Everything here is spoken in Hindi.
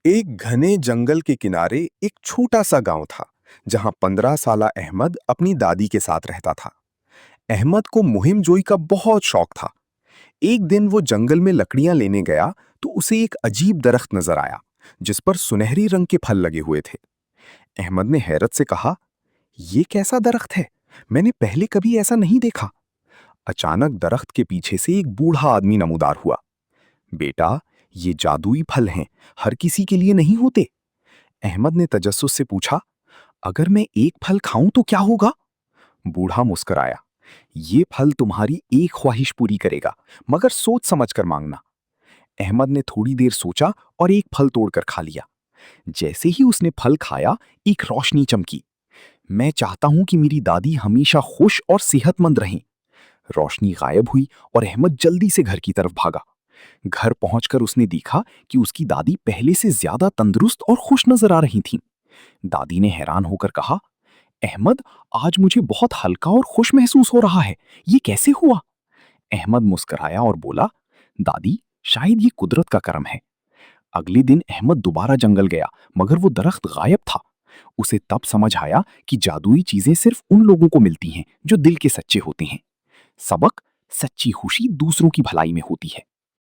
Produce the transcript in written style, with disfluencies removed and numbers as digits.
एक घने जंगल के किनारे एक छोटा सा गांव था जहां 15 साला अहमद अपनी दादी के साथ रहता था। अहमद को मुहिम जोई का बहुत शौक था। एक दिन वो जंगल में लकड़ियां लेने गया तो उसे एक अजीब दरख्त नजर आया जिस पर सुनहरी रंग के फल लगे हुए थे। अहमद ने हैरत से कहा, ये कैसा दरख्त है? मैंने पहले कभी ऐसा नहीं देखा। अचानक दरख्त के पीछे से एक बूढ़ा आदमी नमूदार हुआ। बेटा, ये जादुई फल हैं, हर किसी के लिए नहीं होते। अहमद ने तजस्सुस से पूछा, अगर मैं एक फल खाऊं तो क्या होगा? बूढ़ा मुस्कुराया, ये फल तुम्हारी एक ख्वाहिश पूरी करेगा, मगर सोच समझ कर मांगना। अहमद ने थोड़ी देर सोचा और एक फल तोड़कर खा लिया। जैसे ही उसने फल खाया, एक रोशनी चमकी। मैं चाहता हूं कि मेरी दादी हमेशा खुश और सेहतमंद रहें। रोशनी गायब हुई और अहमद जल्दी से घर की तरफ भागा। घर पहुंचकर उसने देखा कि उसकी दादी पहले से ज्यादा तंदुरुस्त और खुश नजर आ रही थीं। दादी ने हैरान होकर कहा, अहमद, आज मुझे बहुत हल्का और खुश महसूस हो रहा है। ये कैसे हुआ? अहमद मुस्कुराया और बोला, दादी, शायद ये कुदरत का करम है। अगले दिन अहमद दोबारा जंगल गया, मगर वो दरख्त गायब था। उसे तब समझ आया कि जादुई चीजें सिर्फ उन लोगों को मिलती हैं जो दिल के सच्चे होते हैं। सबक: सच्ची खुशी दूसरों की भलाई में होती है।